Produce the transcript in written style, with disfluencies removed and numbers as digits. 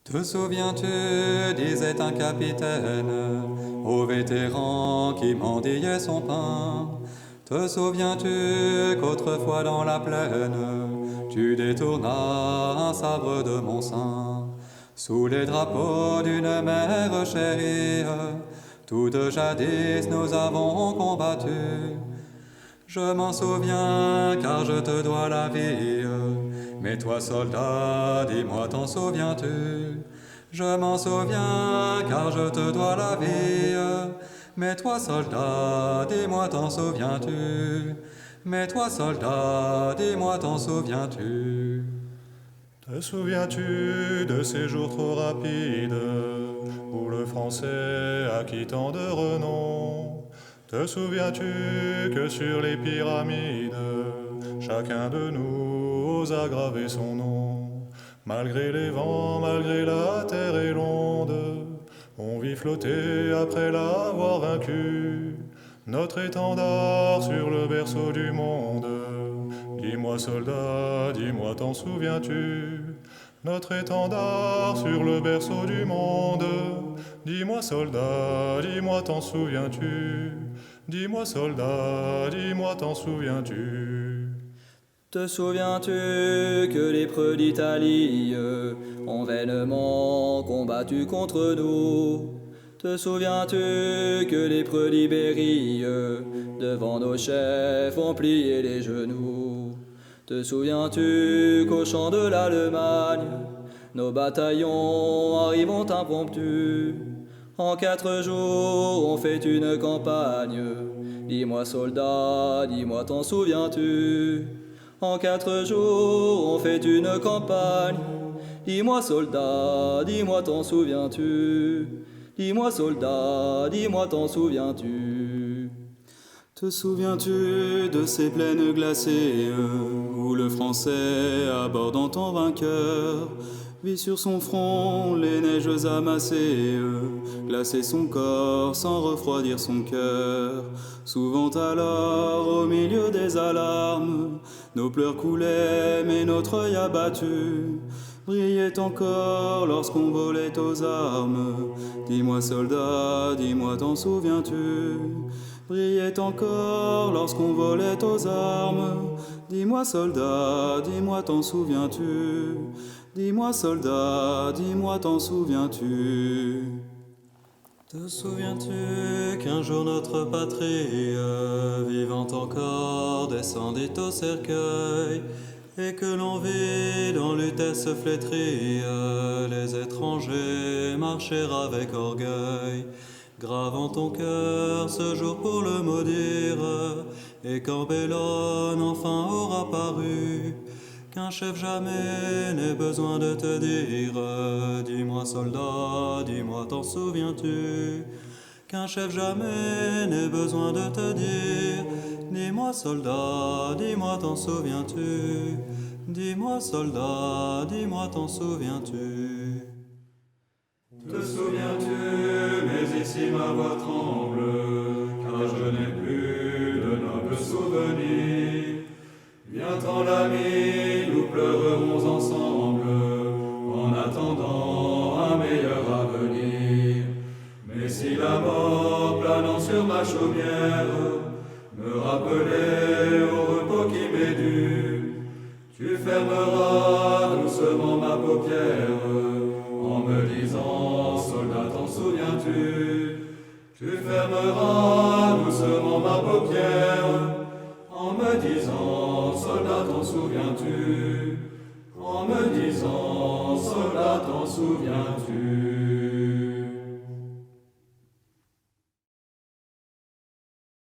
Te souviens-tu, disait un capitaine, au vétéran qui mendiait son pain. Te souviens-tu qu'autrefois dans la plaine, tu détournas un sabre de mon sein, sous les drapeaux d'une mère chérie, toutes jadis nous avons combattu. Je m'en souviens car je te dois la vie. Mais toi soldat, dis-moi t'en souviens-tu? Je m'en souviens car je te dois la vie. Mais toi soldat, dis-moi t'en souviens-tu? Mais toi soldat, dis-moi t'en souviens-tu? Te souviens-tu de ces jours trop rapides où le français acquit tant de renom? Te souviens-tu que sur les pyramides, chacun de nous osa graver son nom? Malgré les vents, malgré la terre et l'onde, on vit flotter après l'avoir vaincu. Notre étendard sur le berceau du monde. Dis-moi soldat, dis-moi t'en souviens-tu? Notre étendard sur le berceau du monde. Dis-moi soldat, dis-moi t'en souviens-tu? Dis-moi soldat, dis-moi t'en souviens-tu? Te souviens-tu que les preux d'Italie ont vainement combattu contre nous? Te souviens-tu que les preux d'Ibérie devant nos chefs ont plié les genoux? Te souviens-tu qu'au champ de l'Allemagne, nos bataillons arrivent impromptus? En 4 jours, on fait une campagne. Dis-moi soldat, dis-moi t'en souviens-tu? En 4 jours, on fait une campagne. Dis-moi soldat, dis-moi t'en souviens-tu? Dis-moi soldat, dis-moi t'en souviens-tu? Te souviens-tu de ces plaines glacées où le français, abordant en vainqueur, vit sur son front les neiges amassées, glacer son corps sans refroidir son cœur? Souvent alors, au milieu des alarmes, nos pleurs coulaient mais notre œil abattu brillait encore lorsqu'on volait aux armes. Dis-moi soldat, dis-moi t'en souviens-tu? Brillait encore lorsqu'on volait aux armes. Dis-moi soldat, dis-moi t'en souviens-tu? Dis-moi soldat, dis-moi t'en souviens-tu? Te souviens-tu qu'un jour notre patrie, vivant encore, descendit au cercueil, et que l'on vit dans l'utesse flétrie les étrangers marcher avec orgueil, gravant ton cœur ce jour pour le maudire, et quand Bellone enfin aura paru, qu'un chef jamais n'ait besoin de te dire, dis-moi soldat, dis-moi t'en souviens-tu? Qu'un chef jamais n'ait besoin de te dire, dis-moi soldat, dis-moi t'en souviens-tu? Dis-moi soldat, dis-moi t'en souviens-tu? Te souviens-tu, mais ici ma voix tremble, car je n'ai plus de nobles souvenirs. Viens-t'en l'ami, nous pleurerons ensemble, en attendant un meilleur avenir. Mais si la mort planant sur ma chaumière me rappelait au repos qui m'est dû, tu fermeras doucement ma paupière en me disant soldat t'en souviens-tu? Tu fermeras doucement ma paupière en me disant soldat t'en souviens-tu? En me disant soldat t'en souviens-tu?